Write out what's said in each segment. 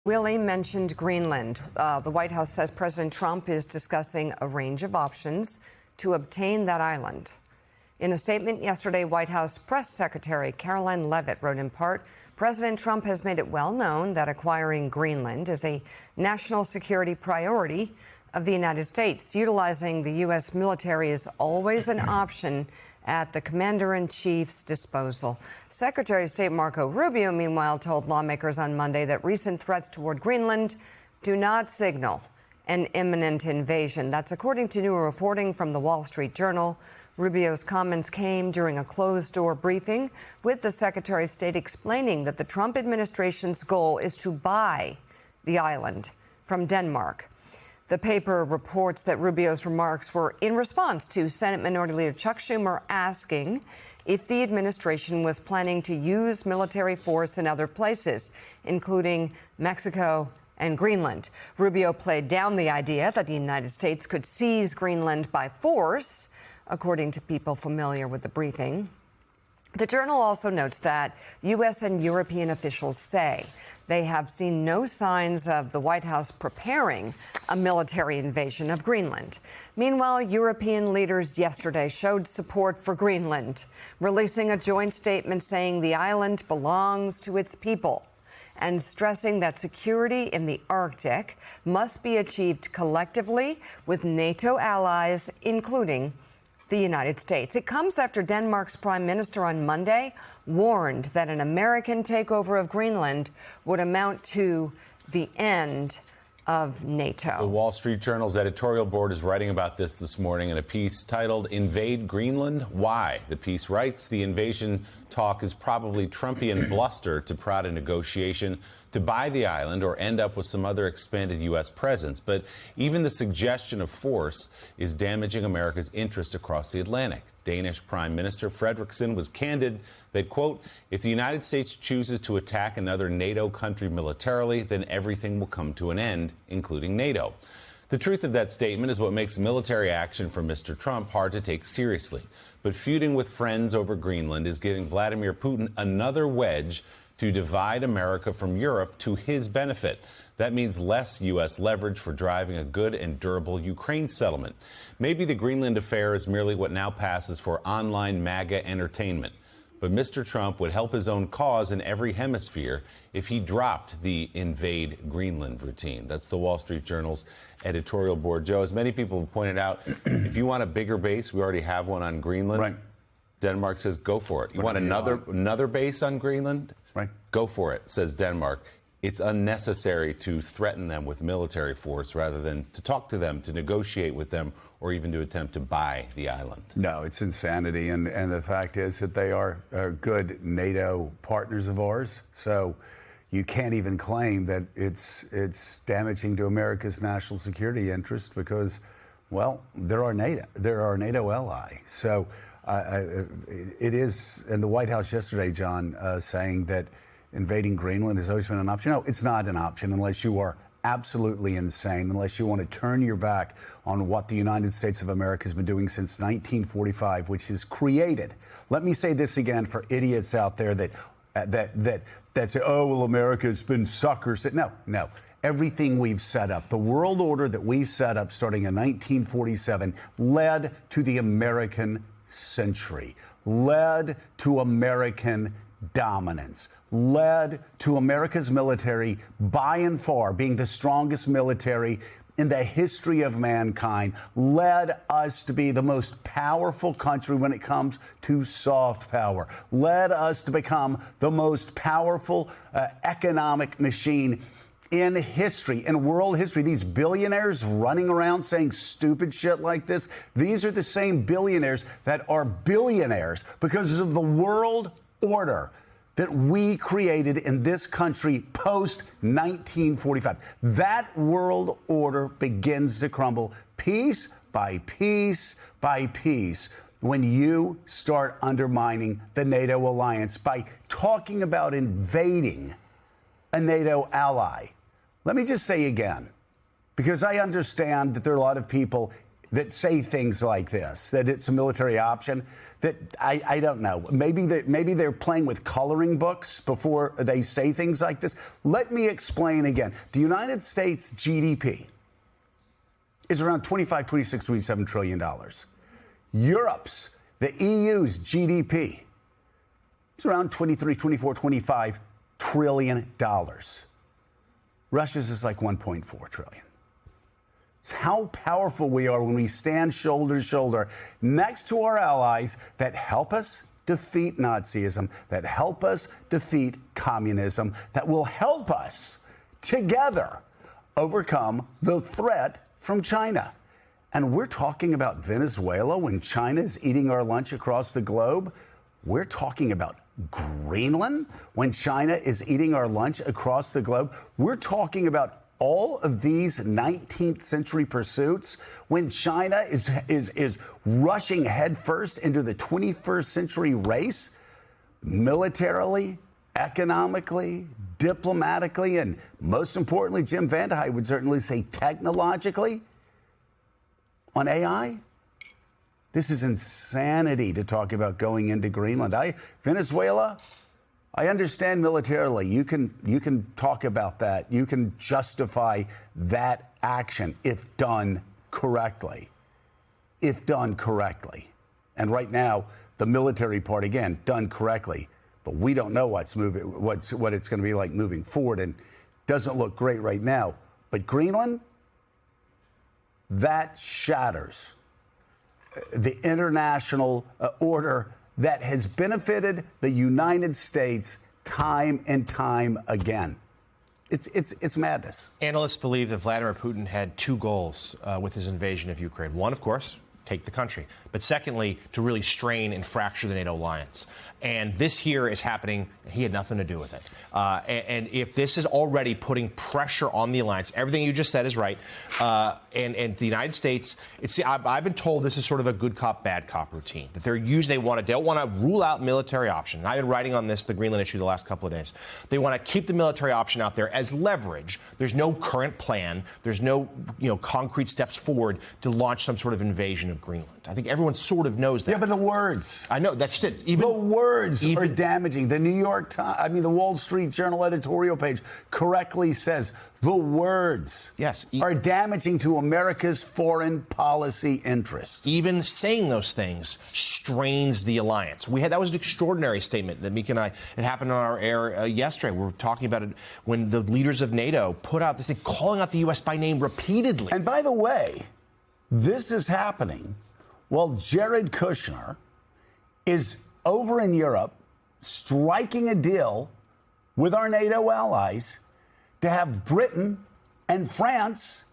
Willie mentioned Greenland. The White House says President Trump is discussing a range of options to obtain that island. In a statement yesterday, White House Press Secretary Caroline Leavitt wrote in part, President Trump has made it well known that acquiring Greenland is a national security priority of the United States. Utilizing the U.S. military is always an option at the commander-in-chief's disposal. Secretary of State Marco Rubio, meanwhile, told lawmakers on Monday that recent threats toward Greenland do not signal an imminent invasion. That's according to new reporting from the Wall Street Journal. Rubio's comments came during a closed-door briefing with the Secretary of State explaining that the Trump administration's goal is to buy the island from Denmark. The paper reports that Rubio's remarks were in response to Senate Minority Leader Chuck Schumer asking if the administration was planning to use military force in other places, including Mexico and Greenland. Rubio played down the idea that the United States could seize Greenland by force, according to people familiar with the briefing. The Journal also notes that U.S. and European officials say they have seen no signs of the White House preparing a military invasion of Greenland. Meanwhile, European leaders yesterday showed support for Greenland, releasing a joint statement saying the island belongs to its people and stressing that security in the Arctic must be achieved collectively with NATO allies, including the United States. It comes after Denmark's prime minister on Monday warned that an American takeover of Greenland would amount to the end of NATO. The Wall Street Journal's editorial board is writing about this morning in a piece titled Invade Greenland? Why? The piece writes the invasion talk is probably Trumpian bluster to prod a negotiation to buy the island or end up with some other expanded U.S. presence. But even the suggestion of force is damaging America's interest across the Atlantic. Danish Prime Minister Frederiksen was candid that, quote, if the United States chooses to attack another NATO country militarily, then everything will come to an end, including NATO. The truth of that statement is what makes military action from Mr. Trump hard to take seriously. But feuding with friends over Greenland is giving Vladimir Putin another wedge to divide America from Europe to his benefit. That means less U.S. leverage for driving a good and durable Ukraine settlement. Maybe the Greenland affair is merely what now passes for online MAGA entertainment. But Mr. Trump would help his own cause in every hemisphere if he dropped the invade Greenland routine. That's the Wall Street Journal's editorial board. Joe, as many people have pointed out, if you want a bigger base, we already have one on Greenland. Right. Denmark says, go for it. You want another base on Greenland? Right. Go for it, says Denmark. It's unnecessary to threaten them with military force rather than to talk to them, to negotiate with them, or even to attempt to buy the island. No, it's insanity. And the fact is that they are good NATO partners of ours. So you can't even claim that it's damaging to America's national security interest because, well, they're our NATO ally. So it is, and the White House yesterday, John, saying that invading Greenland has always been an option. No, it's not an option unless you are absolutely insane, unless you want to turn your back on what the United States of America has been doing since 1945, which has created, let me say this again for idiots out there that say, oh, well, America's been suckers. No. Everything we've set up, the world order that we set up starting in 1947 led to the American century, led to American dominance, led to America's military by and far being the strongest military in the history of mankind, led us to be the most powerful country when it comes to soft power, led us to become the most powerful economic machine in history, in world history. These billionaires running around saying stupid shit like this, these are the same billionaires that are billionaires because of the world order that we created in this country post-1945. That world order begins to crumble piece by piece by piece when you start undermining the NATO alliance by talking about invading a NATO ally. Let me just say again, because I understand that there are a lot of people that say things like this, that it's a military option, that I don't know. Maybe they're playing with coloring books before they say things like this. Let me explain again. The United States GDP is around 25, 26, 27 trillion dollars. Europe's, the EU's GDP is around 23, 24, 25 trillion dollars. Russia's is like 1.4 trillion. It's how powerful we are when we stand shoulder to shoulder next to our allies that help us defeat Nazism, that help us defeat communism, that will help us together overcome the threat from China. And we're talking about Venezuela when China is eating our lunch across the globe. We're talking about Greenland when China is eating our lunch across the globe. We're talking about all of these 19th century pursuits when China is rushing headfirst into the 21st century race, militarily, economically, diplomatically, and most importantly, Jim Vandehei would certainly say technologically, on AI. This is insanity to talk about going into Greenland. Venezuela, I understand militarily. You can talk about that. You can justify that action if done correctly. If done correctly. And right now, the military part, again, done correctly. But we don't know what it's going to be like moving forward, and doesn't look great right now. But Greenland, that shatters the international order that has benefited the United States time and time again. It's madness. Analysts believe that Vladimir Putin had two goals with his invasion of Ukraine. One, of course, take the country. But secondly, to really strain and fracture the NATO alliance. And this here is happening, and he had nothing to do with it. And if this is already putting pressure on the alliance, everything you just said is right. And the United States, I've been told this is sort of a good cop, bad cop routine. That they don't want to rule out military option. I've been writing on this, the Greenland issue, the last couple of days. They want to keep the military option out there as leverage. There's no current plan. There's no concrete steps forward to launch some sort of invasion of Greenland. I think everyone sort of knows that. Yeah, but the words. I know, that's it. The words are damaging. The New York Times, the Wall Street Journal editorial page correctly says the words are damaging to America's foreign policy interests. Even saying those things strains the alliance. That was an extraordinary statement that Mika and I, it happened on our air yesterday. We were talking about it when the leaders of NATO put out this thing, calling out the U.S. by name repeatedly. And by the way, this is happening while Jared Kushner is over in Europe striking a deal with our NATO allies to have Britain and France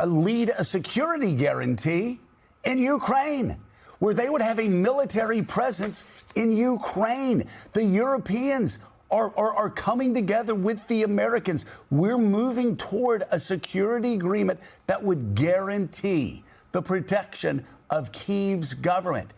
lead a security guarantee in Ukraine, where they would have a military presence in Ukraine. The Europeans are coming together with the Americans. We're moving toward a security agreement that would guarantee the protection of Kyiv's government.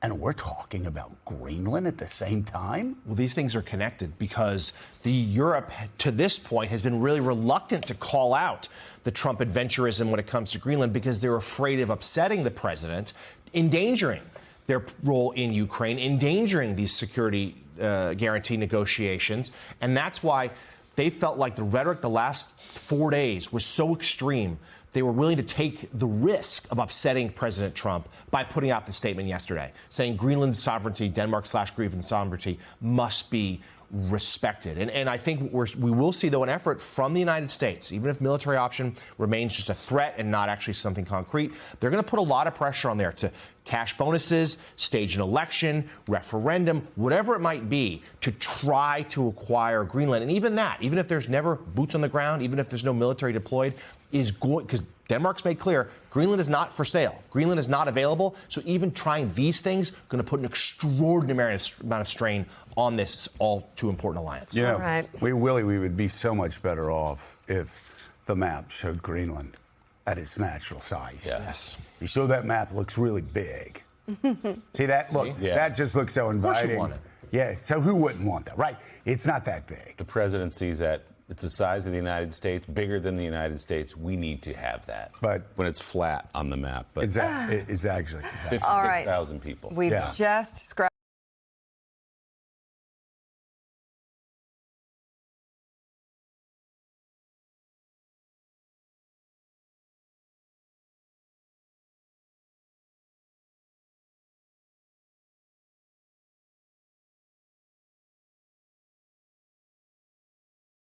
And we're talking about Greenland at the same time? Well, these things are connected because Europe, to this point, has been really reluctant to call out the Trump adventurism when it comes to Greenland because they're afraid of upsetting the president, endangering their role in Ukraine, endangering these security guarantee negotiations. And that's why they felt like the rhetoric the last 4 days was so extreme. They were willing to take the risk of upsetting President Trump by putting out the statement yesterday, saying Greenland's sovereignty, Denmark/Greenland's sovereignty must be respected. And I think we will see, though, an effort from the United States, even if military option remains just a threat and not actually something concrete. They're going to put a lot of pressure on there to cash bonuses, stage an election, referendum, whatever it might be, to try to acquire Greenland. And even that, even if there's never boots on the ground, even if there's no military deployed, is going, because Denmark's made clear Greenland is not for sale. Greenland is not available. So even trying these things going to put an extraordinary amount of strain on this all too important alliance. Yeah, all right. we would be so much better off if the map showed Greenland at its natural size. Yes. You show that map looks really big. See that? Look, that just looks so inviting. Of course you want it. Yeah, so who wouldn't want that, right? It's not that big. The president sees that It's the size of the United States, bigger than the United States. We need to have that. But when it's flat on the map. But exactly. 56,000 people. We've Yeah. just scratched